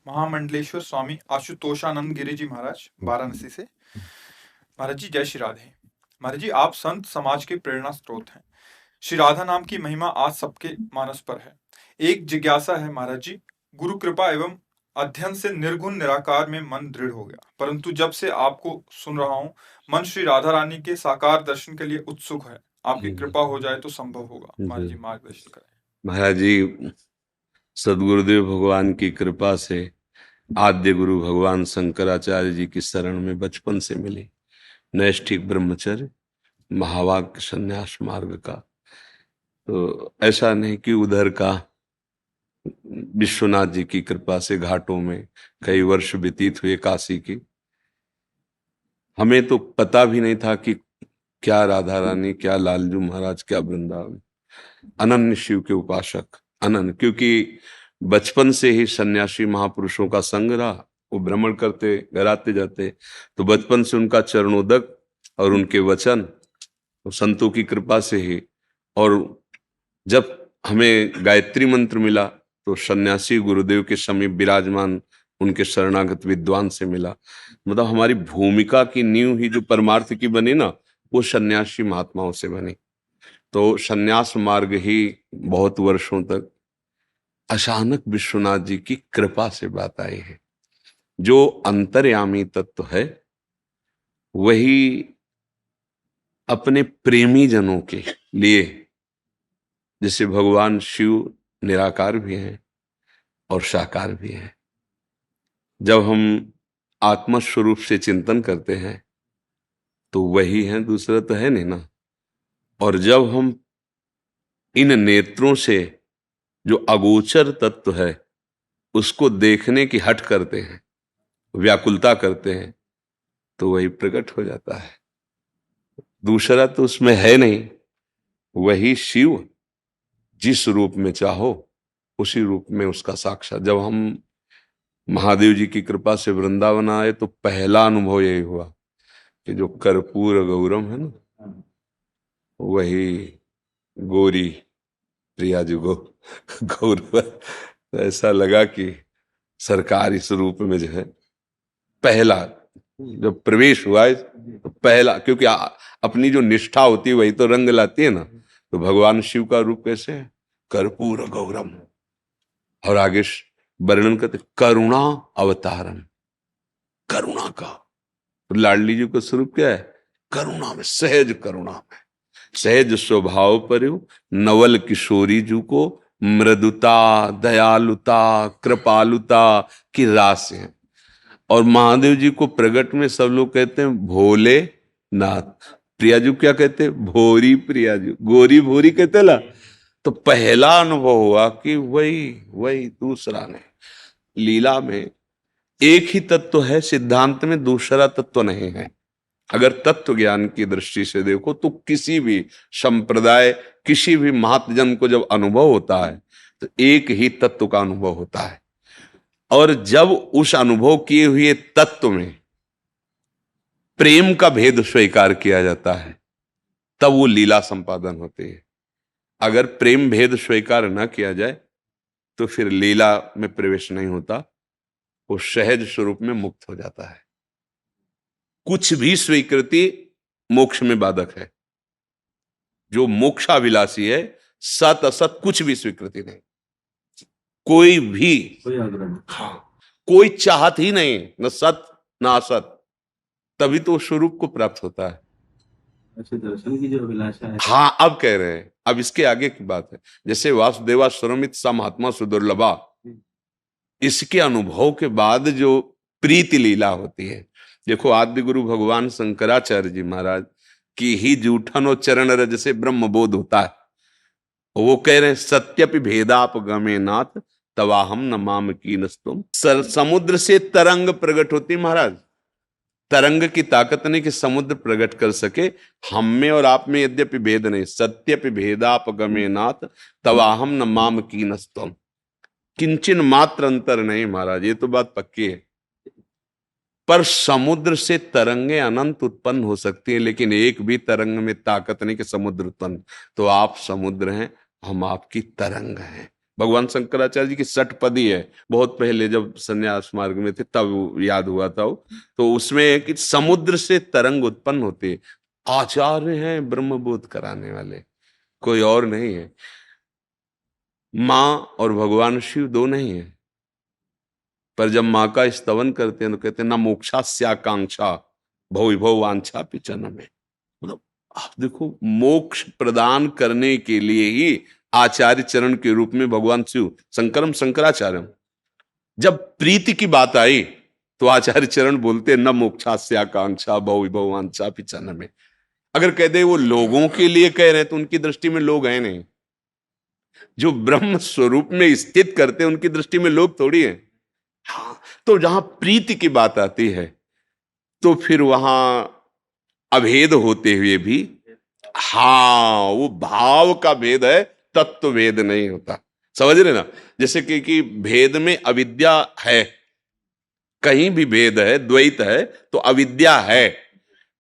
महामंडलेश्वर स्वामी आशुतोषानंद गिरी जी महाराज वाराणसी से। महाराज जी, जय श्री राधे। महाराज जी, आप संत समाज के प्रेरणा स्रोत हैं। श्री राधा नाम की महिमा आज सबके मानस पर है। एक जिज्ञासा है महाराज जी, गुरु कृपा एवं अध्ययन से निर्गुण निराकार में मन दृढ़ हो गया, परंतु जब से आपको सुन रहा हूँ, मन श्री राधा रानी के साकार दर्शन के लिए उत्सुक है। आपकी कृपा हो जाए तो संभव होगा। महाराज जी, मार्गदर्शन करें। महाराज जी, सदगुरुदेव भगवान की कृपा से आद्य गुरु भगवान शंकराचार्य जी की शरण में बचपन से मिली। नैष्ठिक ब्रह्मचर्य, महावाक्य संन्यास मार्ग का। तो ऐसा नहीं कि उधर का विश्वनाथ जी की कृपा से घाटों में कई वर्ष व्यतीत हुए काशी की। हमें तो पता भी नहीं था कि क्या राधा रानी, क्या लालजू महाराज, क्या वृंदावन। अनन्य शिव के उपासक, अनन्य, क्योंकि बचपन से ही सन्यासी महापुरुषों का संग रहा। वो भ्रमण करते, घर आते जाते, तो बचपन से उनका चरणोदक और उनके वचन, तो संतों की कृपा से ही। और जब हमें गायत्री मंत्र मिला तो सन्यासी गुरुदेव के समीप विराजमान उनके शरणागत विद्वान से मिला। मतलब हमारी भूमिका की नींव ही जो परमार्थ की बनी ना, वो सन्यासी महात्माओं से बनी। तो सन्यास मार्ग ही बहुत वर्षों तक अचानक विश्वनाथ जी की कृपा से बात आई है। जो अंतर्यामी तत्व है वही अपने प्रेमी जनों के लिए, जैसे भगवान शिव निराकार भी हैं और साकार भी हैं। जब हम आत्म स्वरूप से चिंतन करते हैं तो वही है, दूसरा तो है नहीं ना। और जब हम इन नेत्रों से जो अगोचर तत्व है उसको देखने की हट करते हैं, व्याकुलता करते हैं, तो वही प्रकट हो जाता है। दूसरा तो उसमें है नहीं। वही शिव जिस रूप में चाहो उसी रूप में उसका साक्षात। जब हम महादेव जी की कृपा से वृंदावन आए तो पहला अनुभव यही हुआ कि जो कर्पूर गौरम है ना, वही गोरी प्रिया जी गौर। ऐसा लगा कि सरकार इस रूप में जो है पहला जब प्रवेश हुआ है, तो पहला, क्योंकि अपनी जो निष्ठा होती है वही तो रंग लाती है ना। तो भगवान शिव का रूप कैसे है? कर्पूर गौरम। और आगे वर्णन करते करुणा अवतारम, करुणा का। तो लाडली जी का स्वरूप क्या है? करुणा में, सहज करुणा में, सहज स्वभाव पर नवल किशोरी जू को मृदुता, दयालुता, कृपालुता की रास है। और महादेव जी को प्रगट में सब लोग कहते हैं भोले नाथ। प्रियाजू क्या कहते हैं? भोरी प्रियाजू, गोरी भोरी कहते ला। तो पहला अनुभव हुआ कि वही दूसरा नहीं। लीला में एक ही तत्व है, सिद्धांत में दूसरा तत्व नहीं है। अगर तत्व ज्ञान की दृष्टि से देखो तो किसी भी संप्रदाय, किसी भी महात्जन को जब अनुभव होता है तो एक ही तत्व का अनुभव होता है। और जब उस अनुभव किए हुए तत्व में प्रेम का भेद स्वीकार किया जाता है तब वो लीला संपादन होती है। अगर प्रेम भेद स्वीकार न किया जाए तो फिर लीला में प्रवेश नहीं होता, वो सहज स्वरूप में मुक्त हो जाता है। कुछ भी स्वीकृति मोक्ष में बाधक है। जो मोक्षाभिलाषी है, सत असत कुछ भी स्वीकृति नहीं, कोई भी, हाँ, कोई चाहत ही नहीं, न सत न असत, तभी तो स्वरूप को प्राप्त होता है। दर्शन की जो अभिलाषा है, हाँ, अब कह रहे हैं, अब इसके आगे की बात है। जैसे वासुदेवा स्वरमित सा महात्मा सुदुर्लभा, इसके अनुभव के बाद जो प्रीति लीला होती है। देखो, आद्य गुरु भगवान शंकराचार्य जी महाराज की ही जूठन और चरण रज से ब्रह्म बोध होता है। वो कह रहे हैं सत्यपि भेदाप गमे नाथ तवाहम न माम कीनस्तुम। समुद्र से तरंग प्रकट होती महाराज। तरंग की ताकत नहीं कि समुद्र प्रकट कर सके। हम में और आप में यद्यपि भेद नहीं, सत्यपि भेदाप गमे नाथ तवाहम न माम कीनस्तुम। किंचन मात्र अंतर नहीं महाराज, ये तो बात पक्की है। पर समुद्र से तरंगे अनंत उत्पन्न हो सकती है, लेकिन एक भी तरंग में ताकत नहीं कि समुद्र उत्पन्न। तो आप समुद्र हैं, हम आपकी तरंग हैं। भगवान शंकराचार्य जी की षटपदी है, बहुत पहले जब संन्यास मार्ग में थे तब वो याद हुआ था वो। तो उसमें है कि समुद्र से तरंग उत्पन्न होते, आचार्य हैं ब्रह्मबोध कराने वाले, कोई और नहीं है। माँ और भगवान शिव दो नहीं है, पर जब माँ का स्तवन करते हैं तो कहते हैं ना मोक्षास्याकांक्षा भव विभव वांछा पिचन में। मतलब आप देखो, मोक्ष प्रदान करने के लिए ही आचार्य चरण के रूप में भगवान शिव, शंकरम शंकराचार्यम, जब प्रीति की बात आई तो आचार्य चरण बोलते हैं न मोक्षास्याकांक्षा भव विभव वांछा पिचन में। अगर कह दे वो लोगों के लिए कह रहे हैं तो उनकी दृष्टि में लोग हैं नहीं, जो ब्रह्म स्वरूप में स्थित करते हैं उनकी दृष्टि में लोग थोड़ी है। हाँ, तो जहां प्रीति की बात आती है तो फिर वहां अभेद होते हुए भी, हाँ, वो भाव का भेद है, तत्व भेद नहीं होता। समझ रहे ना? जैसे कि भेद में अविद्या है, कहीं भी भेद है, द्वैत है तो अविद्या है,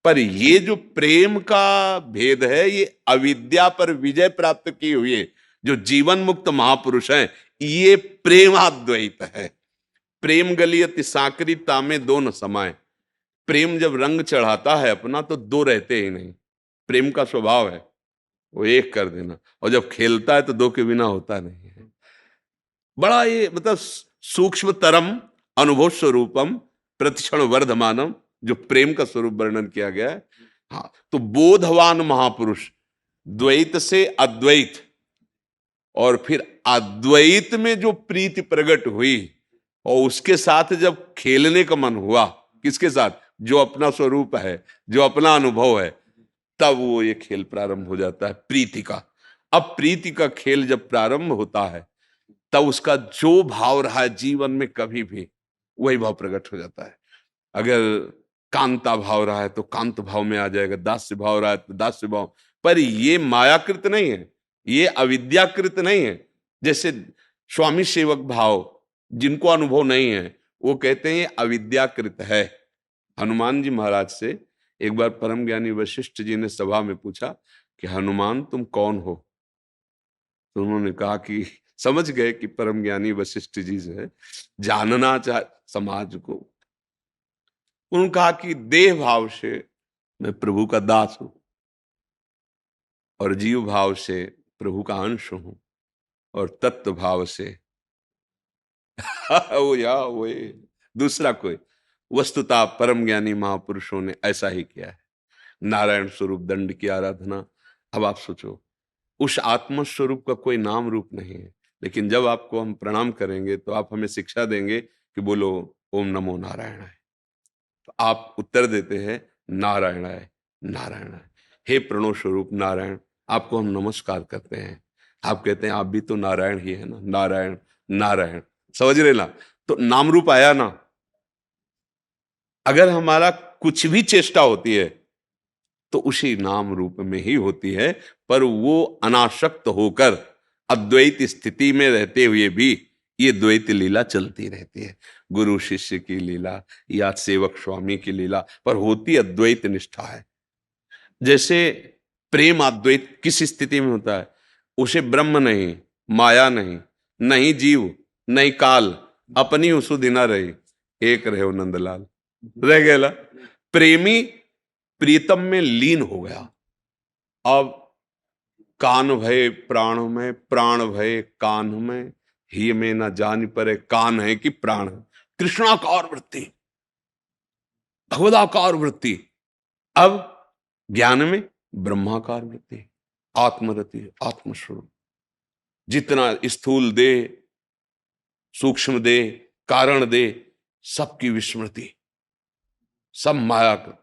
पर ये जो प्रेम का भेद है ये अविद्या पर विजय प्राप्त की हुई है। जो जीवन मुक्त महापुरुष हैं ये प्रेमाद्वैत है। प्रेम गलियत साकरी तामे दो न समाये। प्रेम जब रंग चढ़ाता है अपना तो दो रहते ही नहीं, प्रेम का स्वभाव है वो एक कर देना, और जब खेलता है तो दो के बिना होता नहीं है। बड़ा ये मतलब सूक्ष्म तरम अनुभव स्वरूपम प्रतिक्षण वर्धमानम, जो प्रेम का स्वरूप वर्णन किया गया है। हाँ, तो बोधवान महापुरुष द्वैत से अद्वैत और फिर अद्वैत में जो प्रीति प्रकट हुई और उसके साथ जब खेलने का मन हुआ, किसके साथ? जो अपना स्वरूप है, जो अपना अनुभव है, तब वो ये खेल प्रारंभ हो जाता है प्रीति का। अब प्रीति का खेल जब प्रारंभ होता है तब उसका जो भाव रहा है जीवन में कभी भी वही भाव प्रकट हो जाता है। अगर कांता भाव रहा है तो कांत भाव में आ जाएगा, दास्य भाव रहा है तो दास्य भाव। पर ये मायाकृत नहीं है, ये अविद्याकृत नहीं है। जैसे स्वामी सेवक भाव जिनको अनुभव नहीं है वो कहते हैं ये अविद्याकृत है। हनुमान जी महाराज से एक बार परम ज्ञानी वशिष्ठ जी ने सभा में पूछा कि हनुमान तुम कौन हो? तो उन्होंने कहा कि समझ गए कि परम ज्ञानी वशिष्ठ जी से जानना चाह समाज को। उन्होंने कहा कि देह भाव से मैं प्रभु का दास हूं और जीव भाव से प्रभु का अंश हूं और तत्व भाव से वो दूसरा कोई। वस्तुतः परम ज्ञानी महापुरुषों ने ऐसा ही किया है। नारायण स्वरूप दंड की आराधना। अब आप सोचो, उस आत्म स्वरूप का कोई नाम रूप नहीं है, लेकिन जब आपको हम प्रणाम करेंगे तो आप हमें शिक्षा देंगे कि बोलो ओम नमो नारायणाय, तो आप उत्तर देते हैं नारायणाय नारायणाय। हे प्रणव स्वरूप नारायण, आपको हम नमस्कार करते हैं। आप कहते हैं आप भी तो नारायण ही है ना, नारायण नारायण। समझ रहे ना? तो नाम रूप आया ना। अगर हमारा कुछ भी चेष्टा होती है तो उसी नाम रूप में ही होती है, पर वो अनासक्त होकर अद्वैत स्थिति में रहते हुए भी ये द्वैत लीला चलती रहती है। गुरु शिष्य की लीला या सेवक स्वामी की लीला, पर होती अद्वैत निष्ठा है। जैसे प्रेम अद्वैत किस स्थिति में होता है? उसे ब्रह्म नहीं, माया नहीं, नहीं जीव, नहीं काल, अपनी उसुदिना रही, एक रहे नंदलाल। रह गया प्रेमी प्रीतम में लीन हो गया। अब कान भय प्राण में, प्राण भय कान में, ही में न जान पर कान है कि प्राण है। कृष्णाकार वृत्ति, भगवदाकार वृत्ति। अब ज्ञान में ब्रह्माकार वृत्ति, आत्मरति, आत्मस्वरूप। जितना स्थूल दे, सूक्ष्म दे, कारण दे, सबकी विस्मृति, सब माया का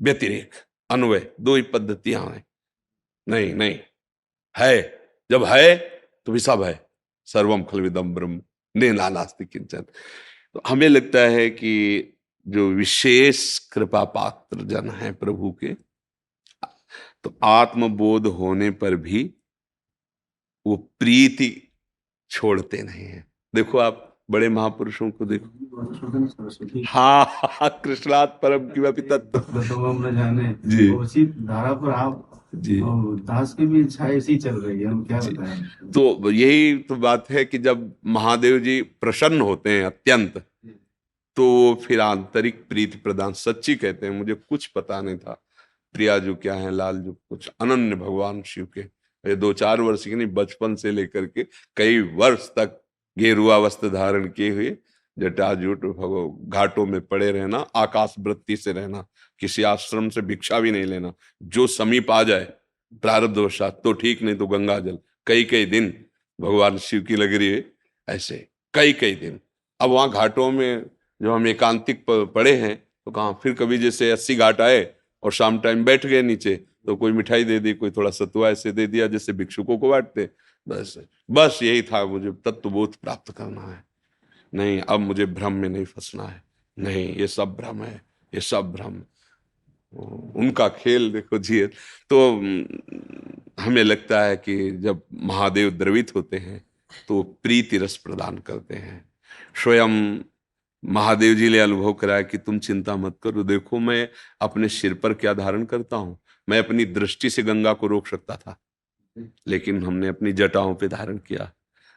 व्यतिरेक, अन्वय, दो ही पद्धतियां हैं। नहीं नहीं है, जब है तो भी सब है। सर्वम खलविदम ब्रह्म नेना नास्ति किंचन। तो हमें लगता है कि जो विशेष कृपा पात्र जन है प्रभु के, तो आत्मबोध होने पर भी वो प्रीति छोड़ते नहीं है। देखो आप बड़े महापुरुषों को देखो। मधुसूदन सरस्वती हाँ, कृष्णात् परम किमपि तत्त्व। प्रथमम न जाने जी और उसी धारा पर आप जी और दास की भी इच्छा ऐसी चल रही है, हम क्या जी। बताएं। तो यही तो बात है कि जब महादेव जी प्रसन्न होते हैं अत्यंत, तो फिर आंतरिक प्रीति प्रदान, सच्ची कहते हैं मुझे कुछ पता नहीं था प्रिया जो क्या है, लाल जो कुछ अनन्य भगवान शिव के। ये 2-4 वर्ष की नहीं, बचपन से लेकर के कई वर्ष तक गेरुआ वस्त्र धारण किए हुए, जटाजूट घाटों में पड़े रहना, आकाश वृत्ति से रहना, किसी आश्रम से भिक्षा भी नहीं लेना, जो समीप आ जाए प्रारब्धवशात तो ठीक, नहीं तो गंगा जल। कई कई दिन भगवान शिव की लग रही है ऐसे, कई कई दिन। अब वहां घाटों में जब हम एकांतिक पड़े हैं तो कहाँ फिर कभी जैसे 80 घाट आए और शाम टाइम बैठ गए नीचे, तो कोई मिठाई दे दी, कोई थोड़ा सतुआ ऐसे दे दिया जैसे भिक्षुकों को बांटते। बस बस यही था, मुझे तत्वबोध प्राप्त करना है। नहीं, अब मुझे भ्रम में नहीं फंसना है। नहीं, ये सब भ्रम है, ये सब भ्रम। उनका खेल देखो जी। तो हमें लगता है कि जब महादेव द्रवित होते हैं तो प्रीति रस प्रदान करते हैं। स्वयं महादेव जी ने अनुभव कराया कि तुम चिंता मत करो, देखो मैं अपने सिर पर क्या धारण करता हूं। मैं अपनी दृष्टि से गंगा को रोक सकता था, लेकिन हमने अपनी जटाओं पे धारण किया।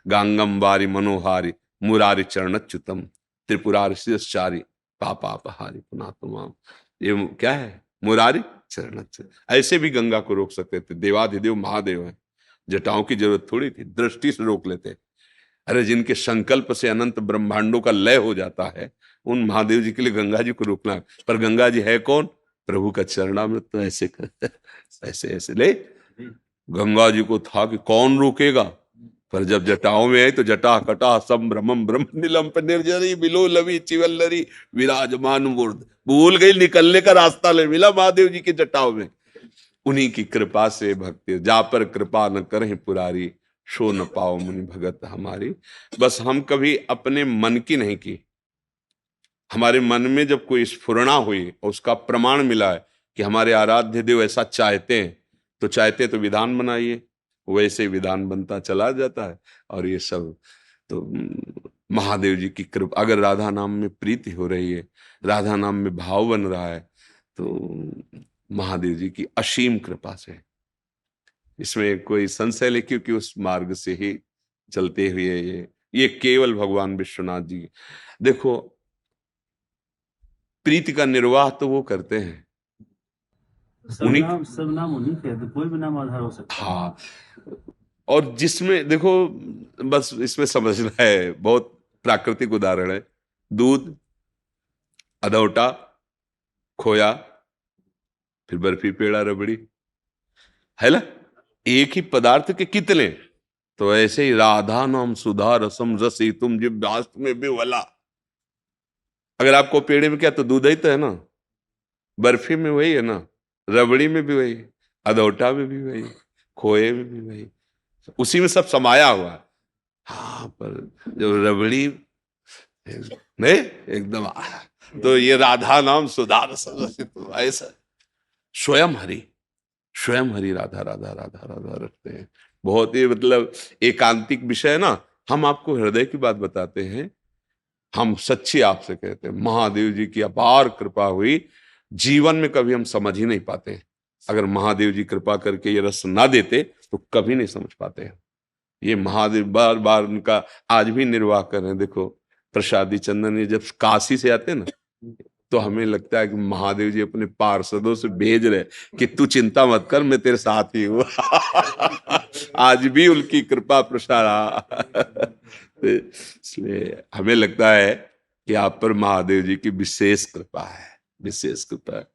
गांगम वारी मनोहारी मुरारी चरणच्युतम त्रिपुरारी पापापहारी पुनातुमाम। ये क्या है? मुरारी चरणच्युत। ऐसे भी गंगा को रोक सकते थे, देवाधिदेव महादेव हैं, जटाओं की जरूरत थोड़ी थी, दृष्टि से रोक लेते। अरे जिनके संकल्प से अनंत ब्रह्मांडों का लय हो जाता है, उन महादेव जी के लिए गंगा जी को रोकना। पर गंगा जी है कौन? प्रभु का चरणामृत। तो ऐसे ऐसे ऐसे ले गंगा जी को था कि कौन रोकेगा, पर जब जटाओं में आई तो जटा कटा संभ्रमम ब्रह्म निलंप निर्जरी बिलो लवी चिवल्लरी विराजमान मूर्ध। भूल गई, निकलने का रास्ता ले मिला महादेव जी की जटाओं में। उन्हीं की कृपा से भक्ति, जा पर कृपा न करें पुरारी, शो न पाओ मुनि भगत हमारी। बस हम कभी अपने मन की नहीं की। हमारे मन में जब कोई स्फुरणा हुई और उसका प्रमाण मिला है कि हमारे आराध्य देव ऐसा चाहते हैं, तो चाहते तो विधान बनाइए, वैसे विधान बनता चला जाता है। और ये सब तो महादेव जी की कृपा। अगर राधा नाम में प्रीति हो रही है, राधा नाम में भाव बन रहा है, तो महादेव जी की असीम कृपा से, इसमें कोई संशय नहीं, क्योंकि उस मार्ग से ही चलते हुए ये केवल भगवान विश्वनाथ जी। देखो, प्रीति का निर्वाह तो वो करते हैं, सब नाम उन्हीं के, तो कोई भी नाम आधार हो सकता है। हाँ। और जिसमें देखो, बस इसमें समझना है, बहुत प्राकृतिक उदाहरण है। दूध, अदौटा, खोया, फिर बर्फी, पेड़ा, रबड़ी, है ना? एक ही पदार्थ के कितने। तो ऐसे ही राधा नाम सुधा रसम रसी तुम जिब्रास्त में विवला। अगर आपको पेड़े में क्या, तो दूध ही तो है ना, बर्फी में वही है ना, रबड़ी में भी वही, अदौटा में भी वही, खोए में भी वही, उसी में सब समाया हुआ है। हाँ, पर जब रबड़ी नहीं एकदम, तो ये राधा नाम सुधा रसम रसी तुम, ऐसा स्वयं हरि राधा राधा राधा राधा रखते हैं। बहुत ही मतलब एकांतिक विषय है ना। हम आपको हृदय की बात बताते हैं, हम सच्ची आपसे कहते हैं, महादेव जी की अपार कृपा हुई। जीवन में कभी हम समझ ही नहीं पाते हैं। अगर महादेव जी कृपा करके ये रस ना देते तो कभी नहीं समझ पाते हैं। ये महादेव बार बार उनका आज भी निर्वाह कर रहे हैं। देखो, प्रसादी चंदन ये जब काशी से आते हैं ना, तो हमें लगता है कि महादेव जी अपने पार्षदों से भेज रहे कि तू चिंता मत कर, मैं तेरे साथ ही हूं। आज भी उनकी कृपा प्रसार। इसलिए हमें लगता है कि आप पर महादेव जी की विशेष कृपा है, विशेष कृपा है।